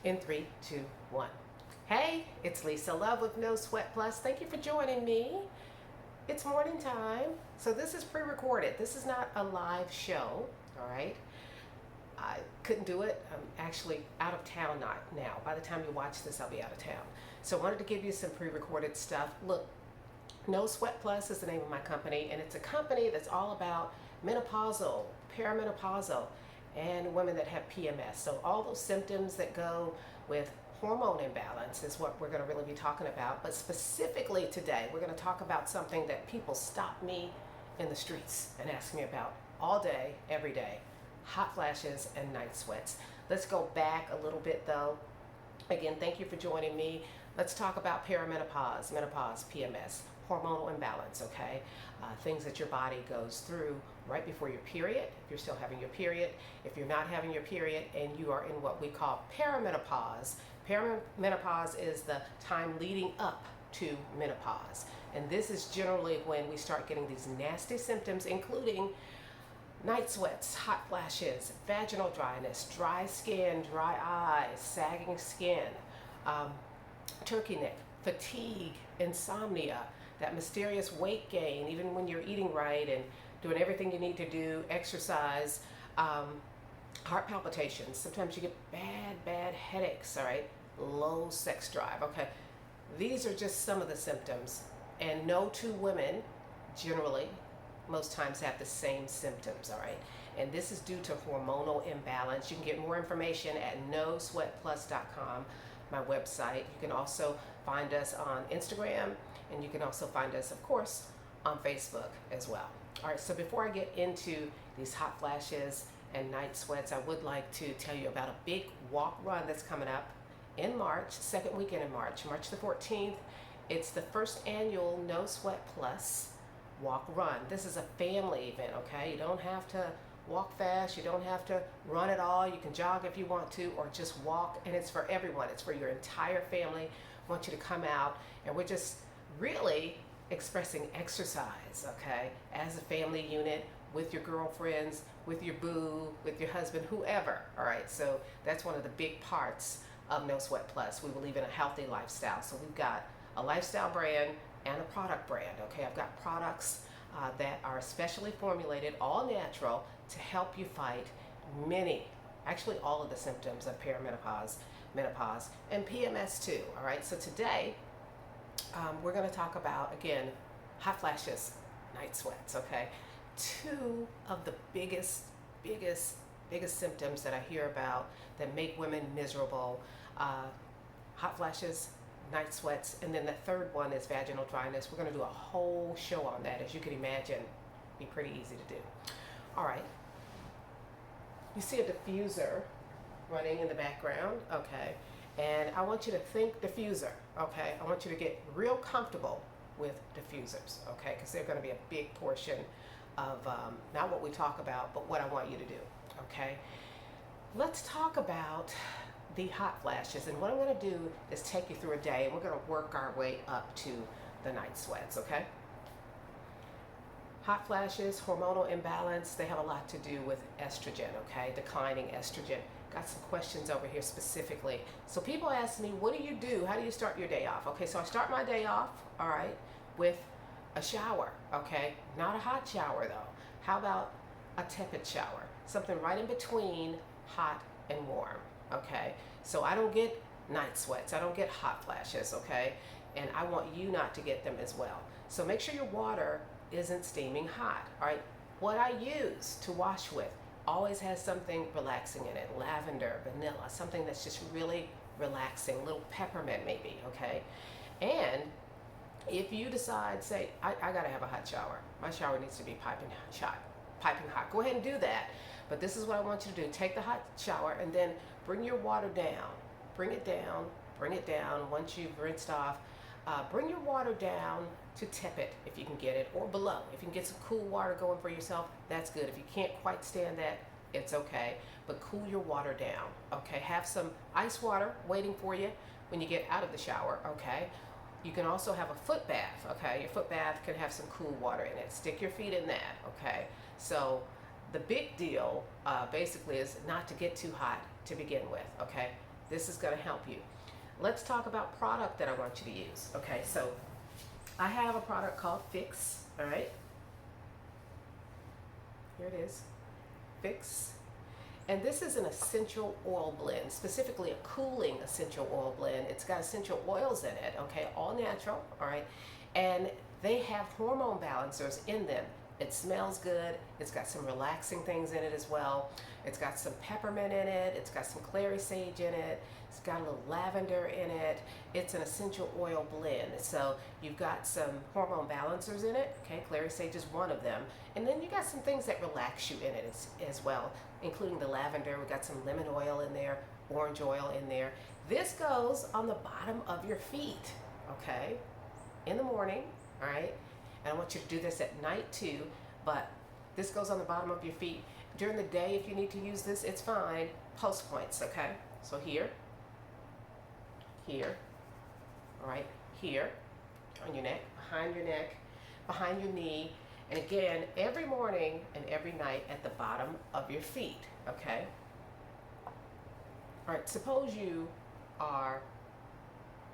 In 3, 2, 1. Hey, it's Lisa Love with No Sweat Plus. Thank you for joining me. It's morning time, so this is pre-recorded. This is not a live show, all right? I couldn't do it. I'm actually out of town now. By the time you watch this, I'll be out of town. So I wanted to give you some pre-recorded stuff. Look, No Sweat Plus is the name of my company, and it's a company that's all about menopausal, perimenopausal, and women that have PMS. So all those symptoms that go with hormone imbalance is what we're going to really be talking about. But specifically today, we're going to talk about something that people stop me in the streets and ask me about all day, every day: hot flashes and night sweats. Let's go back a little bit though. Again, thank you for joining me. Let's talk about perimenopause, menopause, PMS, hormonal imbalance, okay? Things that your body goes through right before your period, if you're still having your period. If you're not having your period and you are in what we call perimenopause, perimenopause is the time leading up to menopause. And this is generally when we start getting these nasty symptoms, including night sweats, hot flashes, vaginal dryness, dry skin, dry eyes, sagging skin, turkey neck, fatigue, insomnia, that mysterious weight gain, even when you're eating right and doing everything you need to do, exercise, heart palpitations. Sometimes you get bad headaches, all right? Low sex drive, okay? These are just some of the symptoms. And no two women generally most times have the same symptoms, all right? And this is due to hormonal imbalance. You can get more information at nosweatplus.com, my website. You can also find us on Instagram, and you can also find us, of course, on Facebook as well. All right, so before I get into these hot flashes and night sweats, I would like to tell you about a big walk run that's coming up in March, second weekend in March, March the 14th. It's the first annual No Sweat Plus walk run. This is a family event, okay? You don't have to walk fast, you don't have to run at all. You can jog if you want to, or just walk, and it's for everyone. It's for your entire family. I want you to come out, and we're just really expressing exercise, okay, as a family unit, with your girlfriends, with your boo, with your husband, whoever, all right? So that's one of the big parts of No Sweat Plus. We believe in a healthy lifestyle. So we've got a lifestyle brand and a product brand, okay? I've got products that are specially formulated, all natural, to help you fight many, actually all of the symptoms of perimenopause, menopause, and PMS too, all right? So today, we're gonna talk about, again, hot flashes, night sweats, okay? Two of the biggest symptoms that I hear about that make women miserable: hot flashes, night sweats, and then the third one is vaginal dryness. We're going to do a whole show on that. As you can imagine, be pretty easy to do. All right. You see a diffuser running in the background, okay? And I want you to think diffuser, okay? I want you to get real comfortable with diffusers, okay? Because they're going to be a big portion of not what we talk about, but what I want you to do, okay? Let's talk about the hot flashes, and what I'm going to do is take you through a day, and we're going to work our way up to the night sweats, okay? Hot flashes, hormonal imbalance, they have a lot to do with estrogen, okay? Declining estrogen. Got some questions over here specifically. So people ask me, what do you do? How do you start your day off? Okay, so I start my day off, all right, with a shower, okay? Not a hot shower though. How about a tepid shower? Something right in between hot and warm, okay? So I don't get night sweats, I don't get hot flashes, okay? And I want you not to get them as well. So make sure your water isn't steaming hot, all right? What I use to wash with always has something relaxing in it: lavender, vanilla, something that's just really relaxing, a little peppermint maybe, okay? And if you decide, say, I gotta have a hot shower, my shower needs to be piping hot, go ahead and do that. But this is what I want you to do: take the hot shower and then bring your water down. Bring it down once you've rinsed off. Bring your water down to tepid if you can get it, or below. If you can get some cool water going for yourself, that's good. If you can't quite stand that, it's okay. But cool your water down, okay? Have some ice water waiting for you when you get out of the shower, okay? You can also have a foot bath, okay? Your foot bath can have some cool water in it. Stick your feet in that, okay? So the big deal basically is not to get too hot to begin with, okay? This is going to help you. Let's talk about product that I want you to use. Okay, so I have a product called Fix, all right? Here it is, Fix. And this is an essential oil blend, specifically a cooling essential oil blend. It's got essential oils in it, okay, all natural, all right? And they have hormone balancers in them. It smells good. It's got some relaxing things in it as well. It's got some peppermint in it. It's got some clary sage in it. It's got a little lavender in it. It's an essential oil blend. So you've got some hormone balancers in it. Okay, clary sage is one of them. And then you got some things that relax you in it as well, including the lavender. We've got some lemon oil in there, orange oil in there. This goes on the bottom of your feet, okay, in the morning, all right? And I want you to do this at night too, but this goes on the bottom of your feet. During the day, if you need to use this, it's fine. Post points, okay? So here, all right, here, on your neck, behind your knee, and again, every morning and every night at the bottom of your feet, okay? All right, suppose you are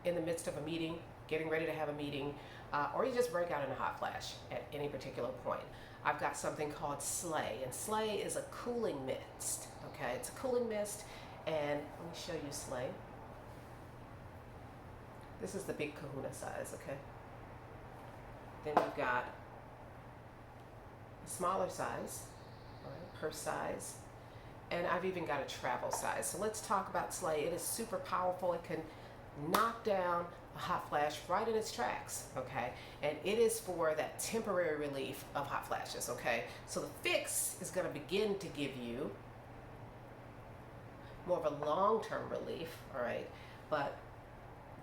in the midst of a meeting, getting ready to have a meeting, or you just break out in a hot flash at any particular point. I've got something called Slay, and Slay is a cooling mist, okay? It's a cooling mist, and let me show you Slay. This is the big kahuna size, okay? Then we've got a smaller size, all right, purse size, and I've even got a travel size. So let's talk about Slay. It is super powerful. It can knock down a hot flash right in its tracks, okay? And it is for that temporary relief of hot flashes, okay? So the Fix is gonna begin to give you more of a long-term relief, all right? But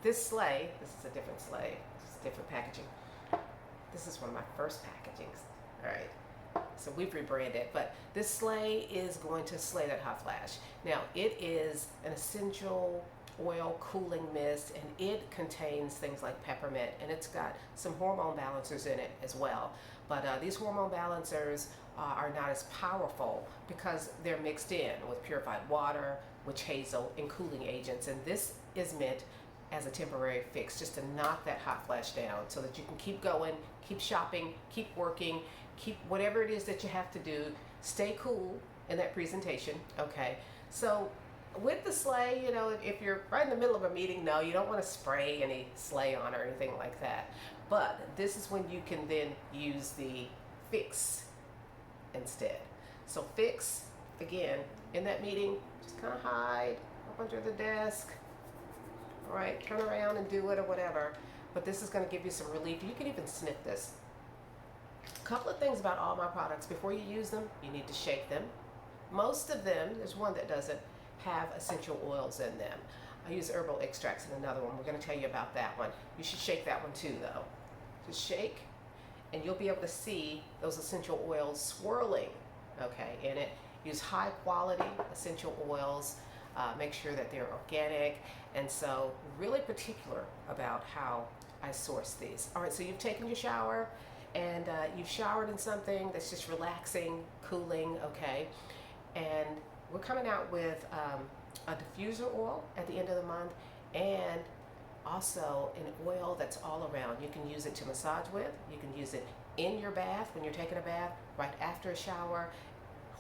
this Slay, this is a different Slay, this is different packaging. This is one of my first packagings, all right? So we've rebranded, but this Slay is going to slay that hot flash. Now, it is an essential oil cooling mist, and it contains things like peppermint, and it's got some hormone balancers in it as well. But these hormone balancers are not as powerful because they're mixed in with purified water, witch hazel, and cooling agents. And this is meant as a temporary fix, just to knock that hot flash down so that you can keep going, keep shopping, keep working, keep whatever it is that you have to do, stay cool in that presentation, okay? So with the Slay, you know, if you're right in the middle of a meeting, no, you don't want to spray any Slay on or anything like that. But this is when you can then use the Fix instead. So Fix, again, in that meeting, just kind of hide up under the desk, all right, turn around and do it or whatever. But this is going to give you some relief. You can even sniff this. A couple of things about all my products. Before you use them, you need to shake them. Most of them, there's one that doesn't have essential oils in them. I use herbal extracts in another one. We're going to tell you about that one. You should shake that one too, though. Just shake, and you'll be able to see those essential oils swirling, okay, in it. Use high quality essential oils. Make sure that they're organic, and so really particular about how I source these. All right, so you've taken your shower, and you've showered in something that's just relaxing, cooling, okay, and we're coming out with a diffuser oil at the end of the month, and also an oil that's all around. You can use it to massage with. You can use it in your bath when you're taking a bath, right after a shower.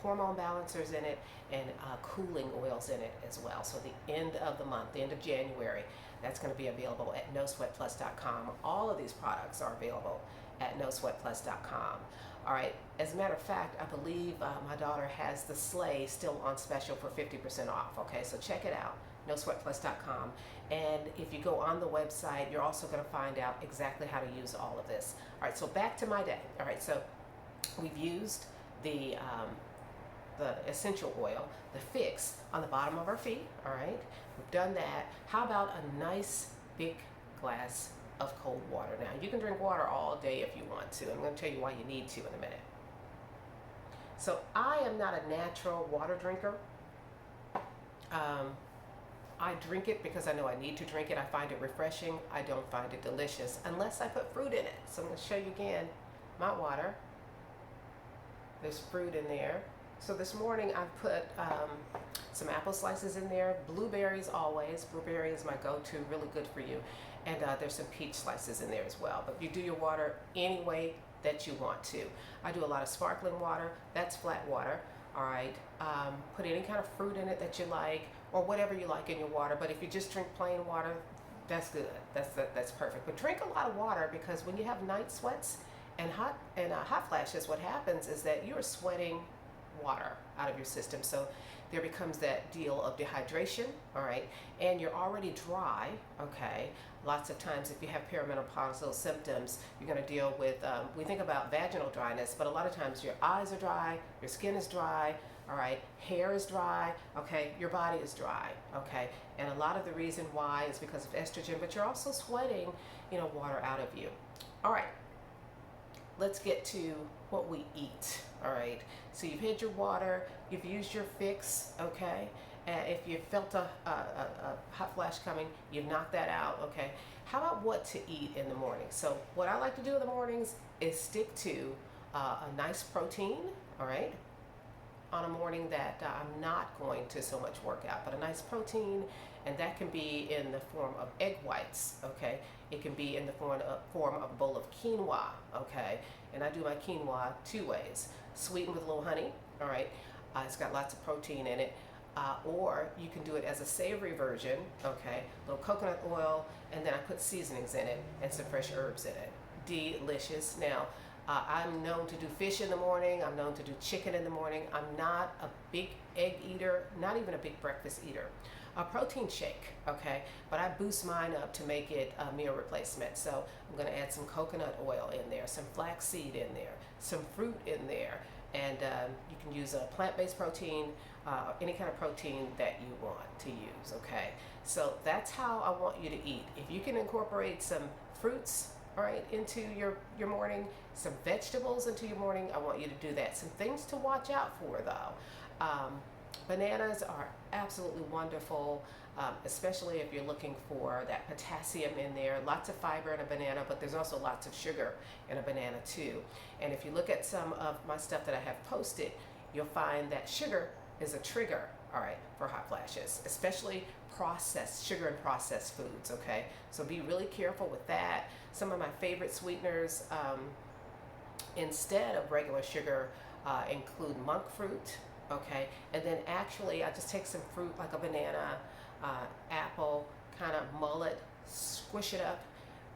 Hormone balancers in it, and cooling oils in it as well. So the end of the month, the end of January, that's going to be available at nosweatplus.com. All of these products are available at nosweatplus.com. All right, as a matter of fact, I believe my daughter has the Slay still on special for 50% off, okay? So check it out, nosweatplus.com. And if you go on the website, you're also gonna find out exactly how to use all of this. All right, so back to my day. All right, so we've used the essential oil, the Fix, on the bottom of our feet, all right? We've done that. How about a nice big glass of cold water? Now, you can drink water all day if you want to. I'm going to tell you why you need to in a minute. So I am not a natural water drinker. I drink it because I know I need to drink it. I find it refreshing. I don't find it delicious unless I put fruit in it. So I'm going to show you again my water. There's fruit in there. So this morning I put some apple slices in there, blueberries always. Blueberry is my go-to, really good for you. And there's some peach slices in there as well. But you do your water any way that you want to. I do a lot of sparkling water, that's flat water, all right. Put any kind of fruit in it that you like, or whatever you like in your water. But if you just drink plain water, that's good. That's perfect. But drink a lot of water, because when you have night sweats and hot flashes, what happens is that you're sweating water out of your system. So there becomes that deal of dehydration, all right, and you're already dry, okay. Lots of times if you have perimenopausal symptoms, you're going to deal with, we think about vaginal dryness, but a lot of times your eyes are dry, your skin is dry, all right, hair is dry, okay, your body is dry, okay, and a lot of the reason why is because of estrogen, but you're also sweating, water out of you. All right, let's get to what we eat, all right. So you've had your water, you've used your fix, okay. If you felt a hot flash coming, you've knocked that out, okay. How about what to eat in the morning? So what I like to do in the mornings is stick to a nice protein, all right, on a morning that I'm not going to so much work out, but a nice protein, and that can be in the form of egg whites, okay. It can be in the form of a bowl of quinoa, okay. And I do my quinoa two ways: sweetened with a little honey, all right. It's got lots of protein in it. Or you can do it as a savory version, okay, a little coconut oil, and then I put seasonings in it and some fresh herbs in it. Delicious. Now, I'm known to do fish in the morning, I'm known to do chicken in the morning. I'm not a big egg eater, not even a big breakfast eater. A protein shake, okay, but I boost mine up to make it a meal replacement. So I'm going to add some coconut oil in there, some flaxseed in there, some fruit in there, and you can use a plant-based protein, any kind of protein that you want to use, okay? So that's how I want you to eat. If you can incorporate some fruits, all right, into your morning, some vegetables into your morning, I want you to do that. Some things to watch out for, though. Bananas are absolutely wonderful, especially if you're looking for that potassium in there. Lots of fiber in a banana, but there's also lots of sugar in a banana too. And if you look at some of my stuff that I have posted, you'll find that sugar is a trigger, all right, for hot flashes, especially processed sugar and processed foods, okay? So be really careful with that. Some of my favorite sweeteners, instead of regular sugar, include monk fruit, okay? And then actually I just take some fruit like a banana, apple, kind of mull it, squish it up,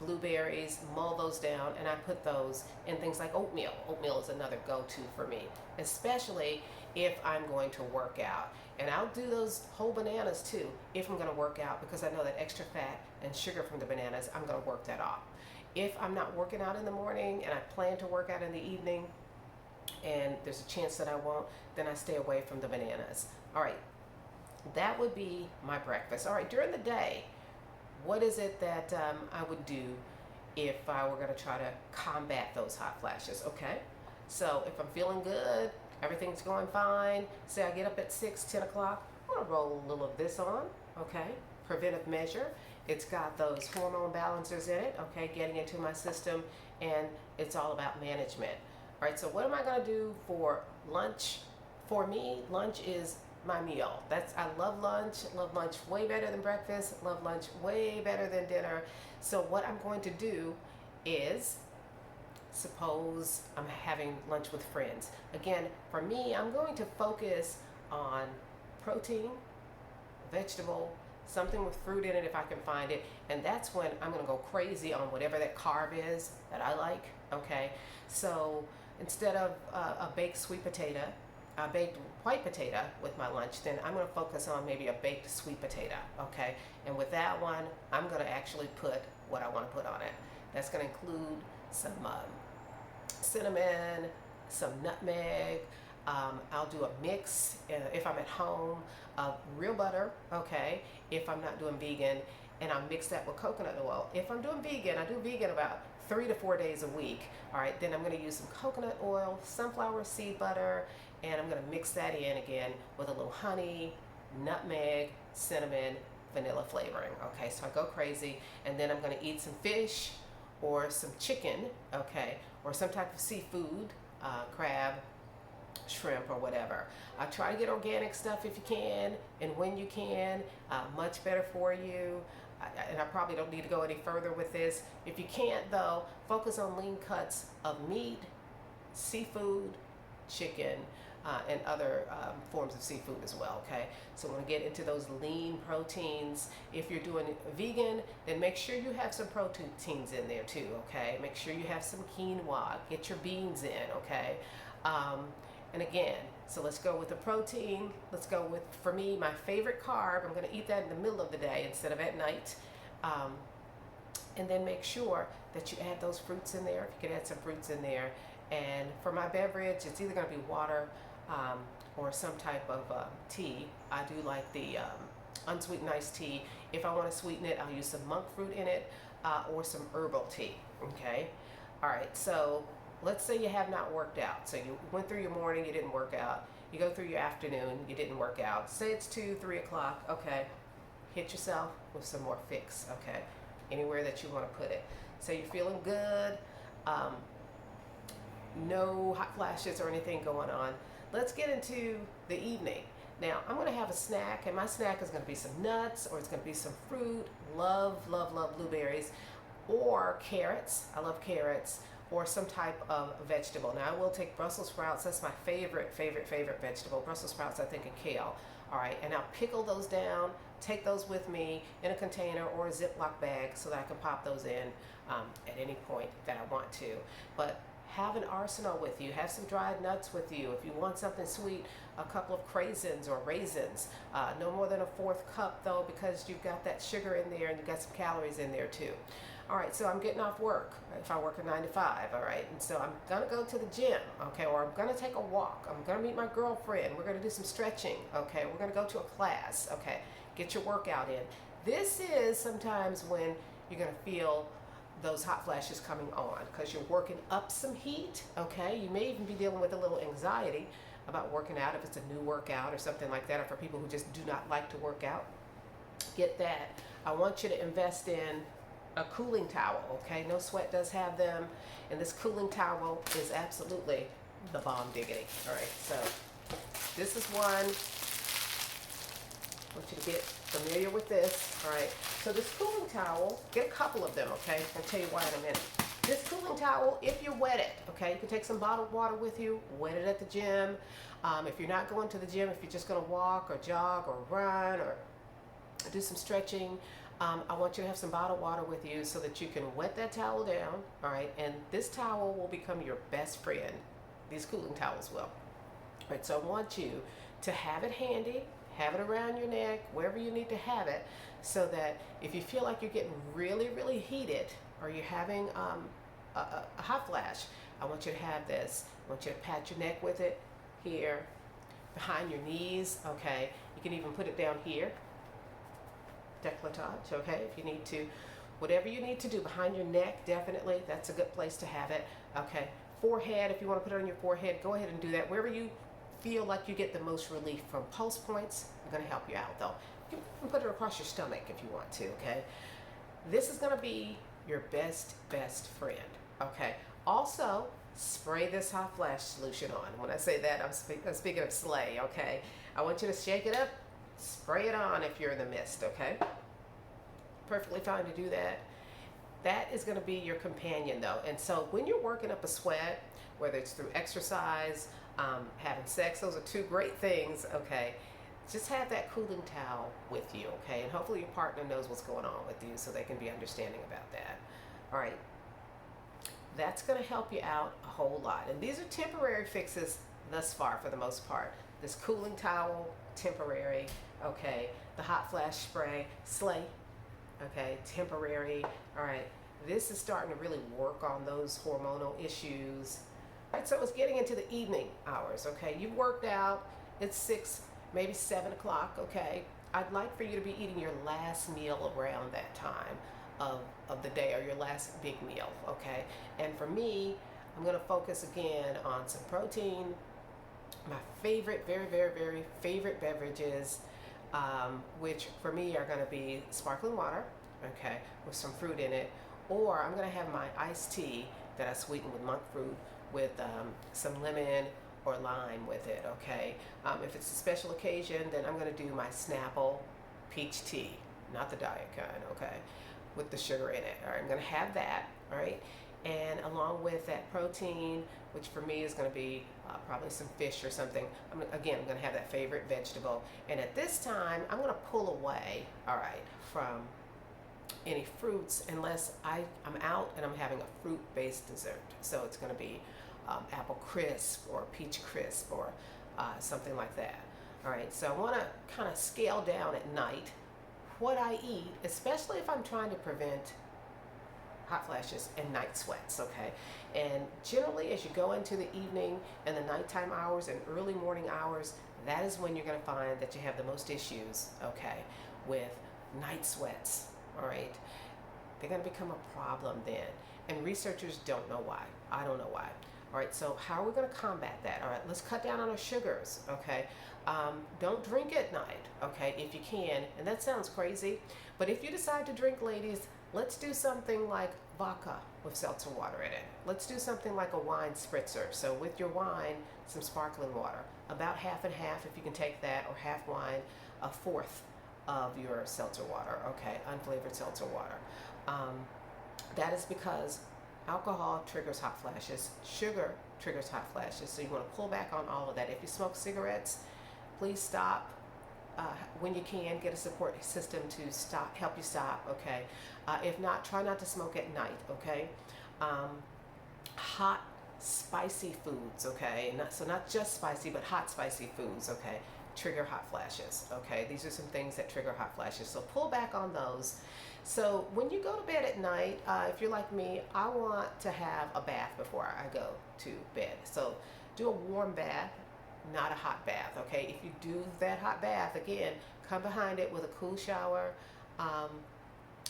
blueberries, mull those down, and I put those in things like oatmeal. Oatmeal is another go-to for me, especially if I'm going to work out. And I'll do those whole bananas too if I'm going to work out, because I know that extra fat and sugar from the bananas, I'm going to work that off. If I'm not working out in the morning and I plan to work out in the evening, and there's a chance that I won't, then I stay away from the bananas. All right, that would be my breakfast. All right, during the day, what is it that I would do if I were going to try to combat those hot flashes? Okay, so if I'm feeling good, everything's going fine, say I get up at 6, 10 o'clock, I'm going to roll a little of this on, okay, preventive measure. It's got those hormone balancers in it, okay, getting into my system, and it's all about management. All right, so what am I going to do for lunch? For me, lunch is my meal. I love lunch. Love lunch way better than breakfast. Love lunch way better than dinner. So what I'm going to do is, suppose I'm having lunch with friends. Again, for me, I'm going to focus on protein, vegetable, something with fruit in it if I can find it, and that's when I'm going to go crazy on whatever that carb is that I like, okay? So instead of a baked sweet potato, a baked white potato with my lunch, then I'm going to focus on maybe a baked sweet potato, okay? And with that one, I'm going to actually put what I want to put on it. That's going to include some cinnamon, some nutmeg. I'll do a mix if I'm at home of real butter, okay, if I'm not doing vegan, and I'll mix that with coconut oil. If I'm doing vegan, I do vegan about 3 to 4 days a week. All right, then I'm going to use some coconut oil, sunflower seed butter, and I'm going to mix that in again with a little honey, nutmeg, cinnamon, vanilla flavoring. Okay, so I go crazy, and then I'm going to eat some fish or some chicken, okay, or some type of seafood, crab, shrimp or whatever. Try to get organic stuff if you can and when you can. Much better for you. And I probably don't need to go any further with this. If you can't though, focus on lean cuts of meat, seafood, chicken, and other forms of seafood as well, okay? So when we get into those lean proteins, if you're doing vegan, then make sure you have some proteins in there too, okay? Make sure you have some quinoa, get your beans in, okay? And again, so let's go with the protein. Let's go with, for me, my favorite carb. I'm gonna eat that in the middle of the day instead of at night. And then make sure that you add those fruits in there, if you can add some fruits in there. And for my beverage, it's either gonna be water or some type of tea. I do like the unsweetened iced tea. If I wanna sweeten it, I'll use some monk fruit in it or some herbal tea, okay? All right, so let's say you have not worked out. So you went through your morning, you didn't work out. You go through your afternoon, you didn't work out. Say it's 2, 3 o'clock, okay. Hit yourself with some more fix, okay. Anywhere that you wanna put it. So you're feeling good, no hot flashes or anything going on. Let's get into the evening. Now, I'm gonna have a snack, and my snack is gonna be some nuts, or it's gonna be some fruit. Love, love, love blueberries, or carrots. I love carrots, or some type of vegetable. Now, I will take Brussels sprouts. That's my favorite vegetable. Brussels sprouts, I think, and kale. All right, and I'll pickle those down, take those with me in a container or a Ziploc bag so that I can pop those in at any point that I want to. But have an arsenal with you. Have some dried nuts with you. If you want something sweet, a couple of craisins or raisins. No more than a 4th cup though, because you've got that sugar in there and you've got some calories in there too. All right, so I'm getting off work. If I work a 9 to 5, all right, and so I'm gonna go to the gym, okay, or I'm gonna take a walk. I'm gonna meet my girlfriend. We're gonna do some stretching, okay. We're gonna go to a class, okay. Get your workout in. This is sometimes when you're gonna feel those hot flashes coming on because you're working up some heat, okay? You may even be dealing with a little anxiety about working out if it's a new workout or something like that, or for people who just do not like to work out. Get that. I want you to invest in a cooling towel, okay? No Sweat does have them, and this cooling towel is absolutely the bomb diggity. All right, so this is one. I want you to get familiar with this, all right? So this cooling towel, get a couple of them, okay? I'll tell you why in a minute. This cooling towel, if you wet it, okay, you can take some bottled water with you, wet it at the gym. If you're not going to the gym, if you're just gonna walk or jog or run or do some stretching, I want you to have some bottled water with you so that you can wet that towel down, all right? And this towel will become your best friend. These cooling towels will. All right, so I want you to have it handy, have it around your neck, wherever you need to have it, so that if you feel like you're getting really, really heated or you're having a hot flash, I want you to have this. I want you to pat your neck with it here, behind your knees, okay? You can even put it down here, décolletage, okay, if you need to. Whatever you need to do behind your neck, definitely, that's a good place to have it, okay? Forehead, if you want to put it on your forehead, go ahead and do that. Wherever you feel like you get the most relief from. Pulse points are going to help you out though. You can put it across your stomach if you want to, okay? This is going to be your best friend, okay? Also, spray this hot flash solution on. When I say that, I'm speaking of slay, okay? I want you to shake it up, spray it on if you're in the mist, okay? Perfectly fine to do that. That is going to be your companion though. And so when you're working up a sweat, whether it's through exercise, having sex, those are 2 great things, okay? Just have that cooling towel with you, okay? And hopefully your partner knows what's going on with you so they can be understanding about that. All right. That's going to help you out a whole lot. And these are temporary fixes thus far for the most part. This cooling towel, temporary, okay? The hot flash spray, slay, okay? Temporary, all right? This is starting to really work on those hormonal issues. All right, so it's getting into the evening hours, okay? You've worked out, it's 6, maybe 7 o'clock, okay? I'd like for you to be eating your last meal around that time of the day, or your last big meal, okay? And for me, I'm gonna focus again on some protein, my favorite, very favorite beverages, which for me are gonna be sparkling water, okay, with some fruit in it, or I'm gonna have my iced tea that I sweeten with monk fruit with some lemon or lime with it, okay? If it's a special occasion, then I'm going to do my Snapple peach tea, not the diet kind, okay, with the sugar in it. All right, I'm going to have that, all right? And along with that protein, which for me is going to be probably some fish or something, I'm going to have that favorite vegetable. And at this time, I'm going to pull away, all right, from any fruits unless I'm out and I'm having a fruit-based dessert. So it's going to be apple crisp or peach crisp or something like that. All right, so I want to kind of scale down at night what I eat, especially if I'm trying to prevent hot flashes and night sweats, okay? And generally, as you go into the evening and the nighttime hours and early morning hours, that is when you're going to find that you have the most issues, okay, with night sweats, all right? They're going to become a problem then. And researchers don't know why. I don't know why. All right, so how are we going to combat that? All right, let's cut down on our sugars, okay? Don't drink at night, okay, if you can. And that sounds crazy, but if you decide to drink, ladies, let's do something like vodka with seltzer water in it. Let's do something like a wine spritzer. So with your wine, some sparkling water, about half and half if you can take that, or half wine, a fourth of your seltzer water, okay, unflavored seltzer water. That is because alcohol triggers hot flashes, sugar triggers hot flashes, so you want to pull back on all of that. If you smoke cigarettes, please stop. When you can, get a support system to help you stop, okay? If not, try not to smoke at night, okay? Hot, spicy foods, okay? Not just spicy, but hot, spicy foods, okay? Trigger hot flashes, okay? These are some things that trigger hot flashes, so pull back on those. So when you go to bed at night, if you're like me, I want to have a bath before I go to bed. So do a warm bath, not a hot bath, okay? If you do that hot bath, again, come behind it with a cool shower.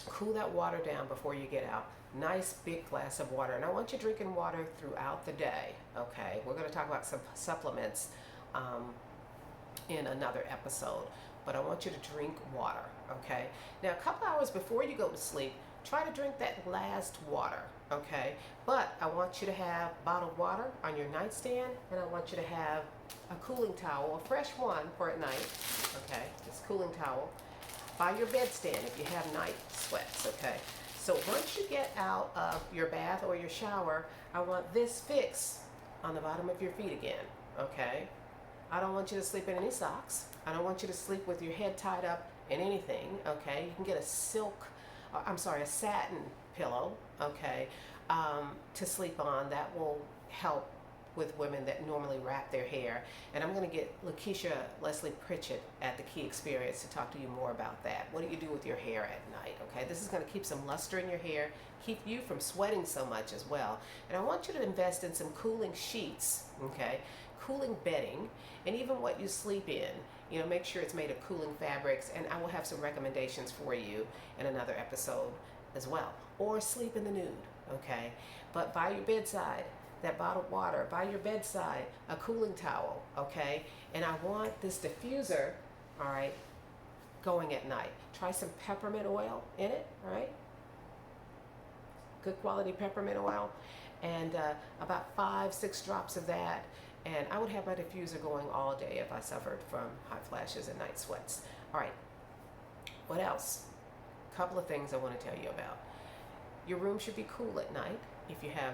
Cool that water down before you get out. Nice big glass of water. And I want you drinking water throughout the day, okay? We're going to talk about some supplements in another episode, but I want you to drink water, okay? Now, a couple hours before you go to sleep, try to drink that last water, okay? But I want you to have bottled water on your nightstand, and I want you to have a cooling towel, a fresh one for at night, okay? Just cooling towel by your bedstand if you have night sweats, okay? So once you get out of your bath or your shower, I want this fix on the bottom of your feet again, okay? I don't want you to sleep in any socks. I don't want you to sleep with your head tied up in anything, okay? You can get a satin pillow, okay, to sleep on. That will help with women that normally wrap their hair. And I'm going to get Lakeisha Leslie Pritchett at the Key Experience to talk to you more about that. What do you do with your hair at night, okay? This is going to keep some luster in your hair, keep you from sweating so much as well. And I want you to invest in some cooling sheets, okay? Cooling bedding, and even what you sleep in. You know, make sure it's made of cooling fabrics, and I will have some recommendations for you in another episode as well. Or sleep in the nude, okay? But by your bedside, that bottled water, by your bedside, a cooling towel, okay? And I want this diffuser, all right, going at night. Try some peppermint oil in it, all right? Good quality peppermint oil, and about 5-6 drops of that. And I would have my diffuser going all day if I suffered from hot flashes and night sweats. All right, what else? A couple of things I want to tell you about. Your room should be cool at night if you have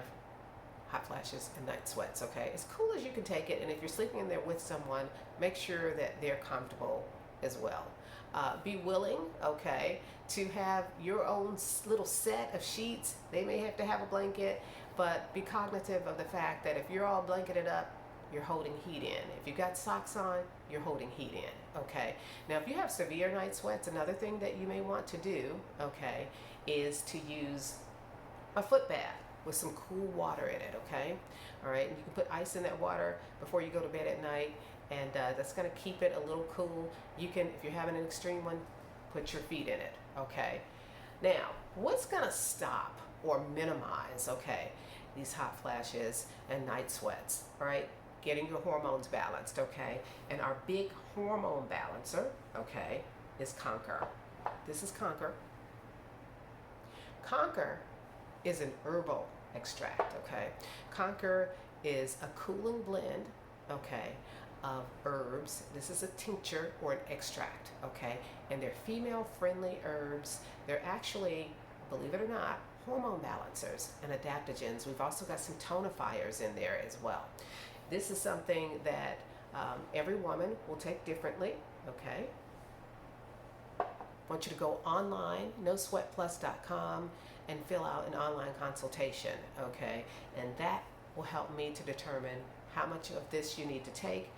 hot flashes and night sweats, okay? As cool as you can take it, and if you're sleeping in there with someone, make sure that they're comfortable as well. Be willing, okay, to have your own little set of sheets. They may have to have a blanket, but be cognitive of the fact that if you're all blanketed up, you're holding heat in. If you've got socks on, you're holding heat in, okay? Now, if you have severe night sweats, another thing that you may want to do, okay, is to use a foot bath with some cool water in it, okay? All right, and you can put ice in that water before you go to bed at night, and that's gonna keep it a little cool. You can, if you're having an extreme one, put your feet in it, okay? Now, what's gonna stop or minimize, okay, these hot flashes and night sweats, all right? Getting your hormones balanced, okay? And our big hormone balancer, okay, is Conquer. This is Conquer. Conquer is an herbal extract, okay? Conquer is a cooling blend, okay, of herbs. This is a tincture or an extract, okay? And they're female friendly herbs. They're actually, believe it or not, hormone balancers and adaptogens. We've also got some tonifiers in there as well. This is something that every woman will take differently, okay? I want you to go online, nosweatplus.com, and fill out an online consultation, okay? And that will help me to determine how much of this you need to take.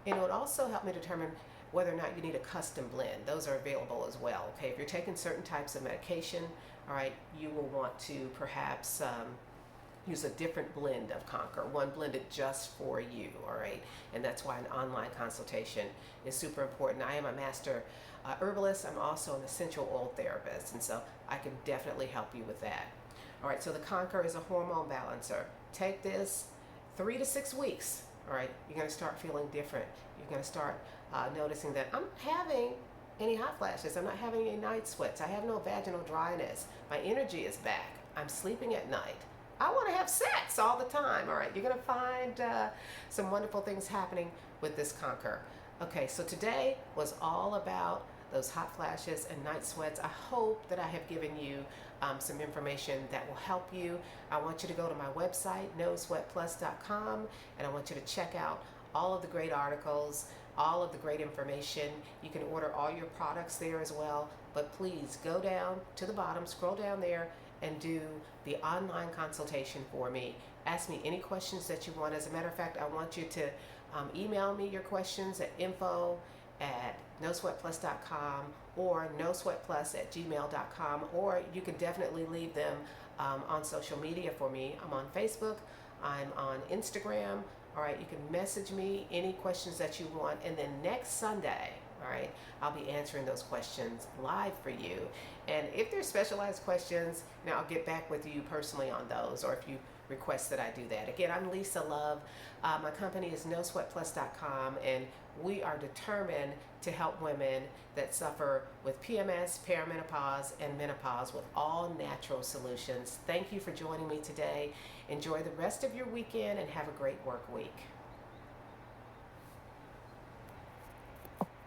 And it would also help me determine whether or not you need a custom blend. Those are available as well, okay? If you're taking certain types of medication, all right, you will want to perhaps use a different blend of Conquer, one blended just for you, all right? And that's why an online consultation is super important. I am a master herbalist. I'm also an essential oil therapist, and so I can definitely help you with that. All right, so the Conquer is a hormone balancer. Take this 3 to 6 weeks, all right? You're gonna start feeling different. You're gonna start noticing that I'm having any hot flashes. I'm not having any night sweats. I have no vaginal dryness. My energy is back. I'm sleeping at night. I want to have sex all the time. All right, you're going to find some wonderful things happening with this Conquer. Okay, so today was all about those hot flashes and night sweats. I hope that I have given you some information that will help you. I want you to go to my website, nosweatplus.com, and I want you to check out all of the great articles, all of the great information. You can order all your products there as well, but please go down to the bottom, scroll down there, and do the online consultation for me. Ask me any questions that you want. As a matter of fact, I want you to email me your questions at info@nosweatplus.com or nosweatplus@gmail.com, or you can definitely leave them on social media for me. I'm on Facebook, I'm on Instagram. All right, you can message me any questions that you want, and then next Sunday, all right, I'll be answering those questions live for you. And if there's specialized questions, now I'll get back with you personally on those, or if you request that I do that. Again, I'm Lisa Love. My company is nosweatplus.com, and we are determined to help women that suffer with PMS, perimenopause, and menopause with all natural solutions. Thank you for joining me today. Enjoy the rest of your weekend and have a great work week.